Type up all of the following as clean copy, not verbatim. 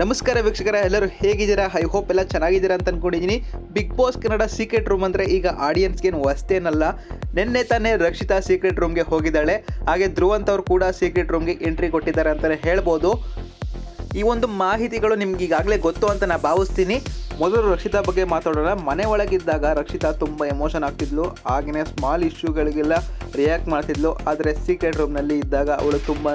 ನಮಸ್ಕಾರ ವೀಕ್ಷಕರ, ಎಲ್ಲರೂ ಹೇಗಿದ್ದೀರಾ? ಐ ಹೋಪ್ ಎಲ್ಲ ಚೆನ್ನಾಗಿದ್ದೀರಾ ಅಂತ ಅಂದ್ಕೊಂಡಿದ್ದೀನಿ. Bigg Boss Kannada secret room ಅಂದರೆ ಈಗ ಆಡಿಯನ್ಸ್ಗೇನು ಹೊಸ್ತೇನಲ್ಲ. ನಿನ್ನೆ ತಾನೇ ರಕ್ಷಿತಾ ಸೀಕ್ರೆಟ್ ರೂಮ್ಗೆ ಹೋಗಿದ್ದಾಳೆ. ಹಾಗೆ ಧ್ರುವಂತ್ ಅವರು ಕೂಡ ಸೀಕ್ರೆಟ್ ರೂಮ್ಗೆ ಎಂಟ್ರಿ ಕೊಟ್ಟಿದ್ದಾರೆ ಅಂತಲೇ ಹೇಳ್ಬೋದು. ಈ ಒಂದು ಮಾಹಿತಿಗಳು ನಿಮ್ಗೆ ಈಗಾಗಲೇ ಗೊತ್ತು ಅಂತ ನಾನು ಭಾವಿಸ್ತೀನಿ. ಮೊದಲು ರಕ್ಷಿತಾ ಬಗ್ಗೆ ಮಾತಾಡೋಣ. ಮನೆ ಒಳಗಿದ್ದಾಗ ರಕ್ಷಿತಾ ತುಂಬ ಎಮೋಷನ್ ಆಗ್ತಿದ್ಲು, ಹಾಗೆಯೇ ಸ್ಮಾಲ್ ಇಶ್ಯೂಗಳಿಗೆಲ್ಲ ರಿಯಾಕ್ಟ್ ಮಾಡ್ತಿದ್ಲು. ಆದರೆ ಸೀಕ್ರೆಟ್ ರೂಮ್ನಲ್ಲಿ ಇದ್ದಾಗ ಅವಳು ತುಂಬಾ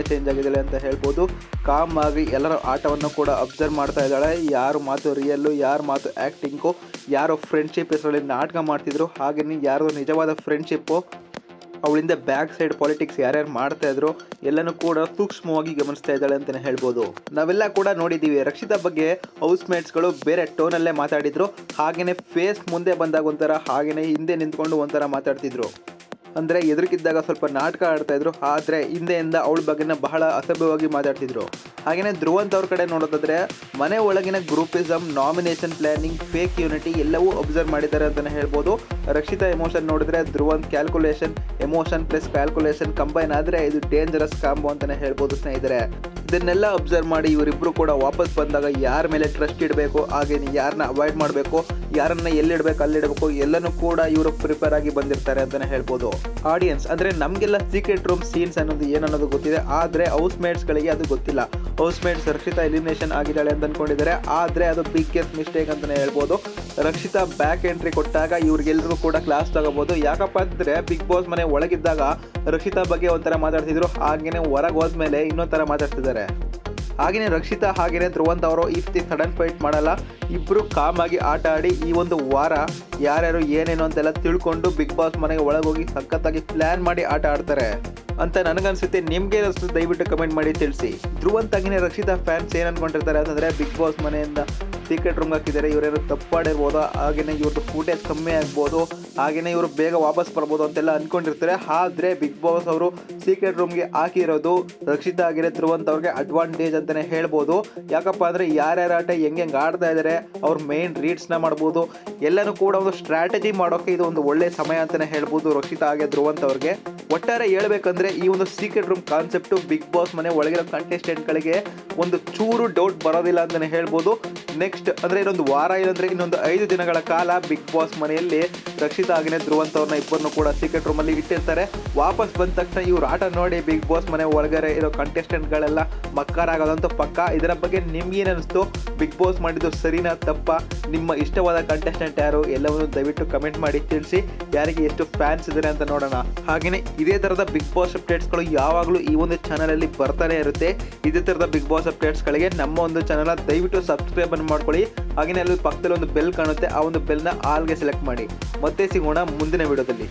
ಚೇಂಜ್ ಆಗಿದ್ದಾಳೆ ಅಂತ ಹೇಳ್ಬೋದು. ಕಾಮ್ ಆಗಿ ಎಲ್ಲರ ಆಟವನ್ನು ಕೂಡ ಅಬ್ಸರ್ವ್ ಮಾಡ್ತಾ ಇದ್ದಾಳೆ. ಯಾರು ಮಾತು ರಿಯಲ್ಲು, ಯಾರು ಮಾತು ಆ್ಯಕ್ಟಿಂಗು, ಯಾರು ಫ್ರೆಂಡ್ಶಿಪ್ ಹೆಸರಲ್ಲಿ ನಾಟಕ ಮಾಡ್ತಿದ್ರು, ಹಾಗೆಯೇ ಯಾರು ನಿಜವಾದ ಫ್ರೆಂಡ್ಶಿಪ್ಪು, ಅವಳಿಂದ ಬ್ಯಾಕ್ ಸೈಡ್ ಪಾಲಿಟಿಕ್ಸ್ ಯಾರ್ಯಾರು ಮಾಡ್ತಾ ಇದ್ರು ಎಲ್ಲನೂ ಕೂಡ ಸೂಕ್ಷ್ಮವಾಗಿ ಗಮನಿಸ್ತಾ ಇದ್ದಾಳೆ ಅಂತಲೇ ಹೇಳ್ಬೋದು. ನಾವೆಲ್ಲ ಕೂಡ ನೋಡಿದ್ದೀವಿ, ರಕ್ಷಿತಾ ಬಗ್ಗೆ ಹೌಸ್ ಮೇಟ್ಸ್ಗಳು ಬೇರೆ ಟೋನಲ್ಲೇ ಮಾತಾಡಿದ್ರು. ಹಾಗೆಯೇ ಫೇಸ್ ಮುಂದೆ ಬಂದಾಗ ಒಂಥರ, ಹಾಗೆಯೇ ಹಿಂದೆ ನಿಂತ್ಕೊಂಡು ಒಂಥರ ಮಾತಾಡ್ತಿದ್ರು. ಅಂದರೆ ಎದುರಿಗಿದ್ದಾಗ ಸ್ವಲ್ಪ ನಾಟಕ ಆಡ್ತಾಯಿದ್ರು, ಆದರೆ ಹಿಂದೆಯಿಂದ ಅವಳ ಬಗ್ಗೆನ ಬಹಳ ಅಸಭ್ಯವಾಗಿ ಮಾತಾಡ್ತಿದ್ರು. ಹಾಗೆಯೇ ಧ್ರುವಂತ್ ಅವ್ರ ಕಡೆ ನೋಡೋದಾದರೆ ಮನೆ ಒಳಗಿನ groupism, nomination planning, fake unity ಎಲ್ಲವೂ ಅಬ್ಸರ್ವ್ ಮಾಡಿದ್ದಾರೆ ಅಂತಲೇ ಹೇಳ್ಬೋದು. ರಕ್ಷಿತಾ ಎಮೋಷನ್ ನೋಡಿದ್ರೆ Dhruvanth calculation, emotion plus calculation combine ಆದರೆ ಇದು ಡೇಂಜರಸ್ ಕಾಂಬೋ ಅಂತಲೇ ಹೇಳ್ಬೋದು ಸ್ನೇಹಿತರೆ. ಇದನ್ನೆಲ್ಲ ಅಬ್ಸರ್ವ್ ಮಾಡಿ ಇವರಿಬ್ಬರು ಕೂಡ ವಾಪಸ್ ಬಂದಾಗ ಯಾರ ಮೇಲೆ ಟ್ರಸ್ಟ್ ಇಡಬೇಕು, ಹಾಗೆಯೇ ಯಾರನ್ನ ಅವಾಯ್ಡ್ ಮಾಡಬೇಕು, ಯಾರನ್ನ ಎಲ್ಲಿಡಬೇಕು ಅಲ್ಲಿಡಬೇಕು ಎಲ್ಲನೂ ಕೂಡ ಇವರು ಪ್ರಿಪೇರ್ ಆಗಿ ಬಂದಿರ್ತಾರೆ ಅಂತಲೇ ಹೇಳ್ಬೋದು. ಆಡಿಯನ್ಸ್ ಅಂದರೆ ನಮಗೆಲ್ಲ ಸೀಕ್ರೆಟ್ ರೂಮ್ ಸೀನ್ಸ್ ಅನ್ನೋದು ಏನನ್ನೋದು ಗೊತ್ತಿದೆ, ಆದರೆ ಹೌಸ್ ಮೇಟ್ಸ್ಗಳಿಗೆ ಅದು ಗೊತ್ತಿಲ್ಲ. ಹೌಸ್ ಮೇಟ್ಸ್ ರಕ್ಷಿತಾ ಎಲಿಮಿನೇಷನ್ ಆಗಿದ್ದಾಳೆ ಅಂತ ಅಂದ್ಕೊಂಡಿದ್ದಾರೆ, ಆದರೆ ಅದು ಬಿಗ್ಗೆಸ್ಟ್ ಮಿಸ್ಟೇಕ್ ಅಂತಲೇ ಹೇಳ್ಬೋದು. ರಕ್ಷಿತಾ ಬ್ಯಾಕ್ ಎಂಟ್ರಿ ಕೊಟ್ಟಾಗ ಇವ್ರಿಗೆಲ್ರಿಗೂ ಕೂಡ ಕ್ಲಾಸ್ ತಗೋಬೋದು. ಯಾಕಪ್ಪ ಅಂತಂದರೆ ಬಿಗ್ ಬಾಸ್ ಮನೆ ಒಳಗಿದ್ದಾಗ ರಕ್ಷಿತಾ ಬಗ್ಗೆ ಒಂಥರ ಮಾತಾಡ್ತಿದ್ರು, ಹಾಗೆಯೇ ಹೊರಗೆ ಹೋದ್ಮೇಲೆ ಇನ್ನೊಂಥರ ಮಾತಾಡ್ತಿದ್ದಾರೆ. ಹಾಗೆಯೇ ರಕ್ಷಿತಾ ಹಾಗೆಯೇ ಧ್ರುವಂತ್ ಅವರು ಈ ಸಡನ್ ಫೈಟ್ ಮಾಡಲ್ಲ, ಇಬ್ಬರು ಕಾಮಾಗಿ ಆಟ ಆಡಿ ಈ ಒಂದು ವಾರ ಯಾರ್ಯಾರು ಏನೇನು ಅಂತೆಲ್ಲ ತಿಳ್ಕೊಂಡು ಬಿಗ್ ಬಾಸ್ ಮನೆಗೆ ಒಳಗೋಗಿ ಸಖತ್ತಾಗಿ ಪ್ಲ್ಯಾನ್ ಮಾಡಿ ಆಟ ಆಡ್ತಾರೆ ಅಂತ ನನಗನ್ಸುತ್ತೆ. ನಿಮ್ಗೆ ಅನಿಸುತ್ತೆ ದಯವಿಟ್ಟು ಕಮೆಂಟ್ ಮಾಡಿ ತಿಳಿಸಿ. ಧ್ರುವಂತ್ ಹಾಗೆಯೇ ರಕ್ಷಿತಾ ಫ್ಯಾನ್ಸ್ ಏನು ಅಂದ್ಕೊಂಡಿರ್ತಾರೆ ಅಂತಂದರೆ ಬಿಗ್ ಬಾಸ್ ಮನೆಯಿಂದ ಸೀಕ್ರೆಟ್ ರೂಮ್ಗೆ ಹಾಕಿದ್ದಾರೆ, ಇವರೇನು ತಪ್ಪಾಡಿರ್ಬೋದು, ಹಾಗೆಯೇ ಇವ್ರದ್ದು ಫೂಟೇಜ್ ಕಮ್ಮಿ ಆಗ್ಬೋದು, ಹಾಗೆಯೇ ಇವರು ಬೇಗ ವಾಪಸ್ ಬರ್ಬೋದು ಅಂತೆಲ್ಲ ಅಂದ್ಕೊಂಡಿರ್ತಾರೆ. ಆದರೆ ಬಿಗ್ ಬಾಸ್ ಅವರು ಸೀಕ್ರೆಟ್ ರೂಮ್ಗೆ ಹಾಕಿರೋದು ರಕ್ಷಿತಾ ಆಗಿರೋ ಧ್ರುವಂತ್ ಅವ್ರಿಗೆ ಅಡ್ವಾಂಟೇಜ್ ಅಂತಲೇ ಹೇಳ್ಬೋದು. ಯಾಕಪ್ಪ ಅಂದರೆ ಯಾರ್ಯಾರ ಆಟ ಹೆಂಗೆ ಆಡ್ತಾ ಇದ್ದಾರೆ, ಅವ್ರ ಮೇನ್ ರೀಡ್ಸ್ನ ಮಾಡ್ಬೋದು, ಎಲ್ಲನೂ ಕೂಡ ಒಂದು ಸ್ಟ್ರಾಟಜಿ ಮಾಡೋಕ್ಕೆ ಇದು ಒಂದು ಒಳ್ಳೆಯ ಸಮಯ ಅಂತಲೇ ಹೇಳ್ಬೋದು ರಕ್ಷಿತಾ ಹಾಗೆ ಧ್ರುವಂತ್ ಅವ್ರಿಗೆ. ಒಟ್ಟಾರೆ ಹೇಳ್ಬೇಕಂದ್ರೆ ಈ ಒಂದು secret room concept Bigg Boss ಮನೆ ಒಳಗಿರೋ ಕಂಟೆಸ್ಟೆಂಟ್ಗಳಿಗೆ ಒಂದು ಚೂರು ಡೌಟ್ ಬರೋದಿಲ್ಲ ಅಂತಲೇ ಹೇಳ್ಬೋದು. ನೆಕ್ಸ್ಟ್ ಅಂದರೆ ಇನ್ನೊಂದು ವಾರ ಇಲ್ಲಂದರೆ ಇನ್ನೊಂದು 5 ದಿನಗಳ ಕಾಲ ಬಿಗ್ ಬಾಸ್ ಮನೆಯಲ್ಲಿ ರಕ್ಷಿತಾ ಹಾಗೆಯೇ ಧ್ರುವಂತ್ ಅವ್ರನ್ನ ಇಬ್ಬರನ್ನು ಕೂಡ ಸೀಕ್ರೆಟ್ ರೂಮಲ್ಲಿ ಇಟ್ಟಿರ್ತಾರೆ. ವಾಪಸ್ ಬಂದ ತಕ್ಷಣ ಇವ್ರು ಆಟ ನೋಡಿ ಬಿಗ್ ಬಾಸ್ ಮನೆ ಒಳಗಡೆ ಇರೋ ಕಂಟೆಸ್ಟೆಂಟ್ಗಳೆಲ್ಲ ಮಕ್ಕಾರಾಗೋದಂತೂ ಪಕ್ಕ. ಇದರ ಬಗ್ಗೆ ನಿಮ್ಗೇನು ಅನಿಸ್ತು? ಬಿಗ್ ಬಾಸ್ ಮಾಡಿದ್ದು ಸರಿನಾ ತಪ್ಪಾ? ನಿಮ್ಮ ಇಷ್ಟವಾದ ಕಂಟೆಸ್ಟೆಂಟ್ ಯಾರು ಎಲ್ಲವನ್ನು ದಯವಿಟ್ಟು ಕಮೆಂಟ್ ಮಾಡಿ ತಿಳಿಸಿ. ಯಾರಿಗೆ ಎಷ್ಟು ಫ್ಯಾನ್ಸ್ ಇದ್ದಾರೆ ಅಂತ ನೋಡೋಣ. ಹಾಗೆಯೇ ಇದೇ ಥರದ ಬಿಗ್ ಬಾಸ್ ಅಪ್ಡೇಟ್ಸ್ಗಳು ಯಾವಾಗಲೂ ಈ ಒಂದು ಚಾನಲಲ್ಲಿ ಬರ್ತಾನೆ ಇರುತ್ತೆ. ಇದೇ ಥರದ ಬಿಗ್ ಬಾಸ್ ಅಪ್ಡೇಟ್ಸ್ಗಳಿಗೆ ನಮ್ಮ ಒಂದು ಚಾನಲ್ನ ದಯವಿಟ್ಟು ಸಬ್ಸ್ಕ್ರೈಬ್ ಮಾಡ್ಕೊಳ್ಳಿ. ಹಾಗೆಯೇ ಅಲ್ಲಿ ಪಕ್ಕದಲ್ಲಿ ಒಂದು ಬೆಲ್ ಕಾಣುತ್ತೆ, ಆ ಒಂದು ಬೆಲ್ನ ಆಲ್ಗೆ ಸೆಲೆಕ್ಟ್ ಮಾಡಿ. ಮತ್ತೆ ಸಿಗೋಣ ಮುಂದಿನ ವಿಡಿಯೋದಲ್ಲಿ.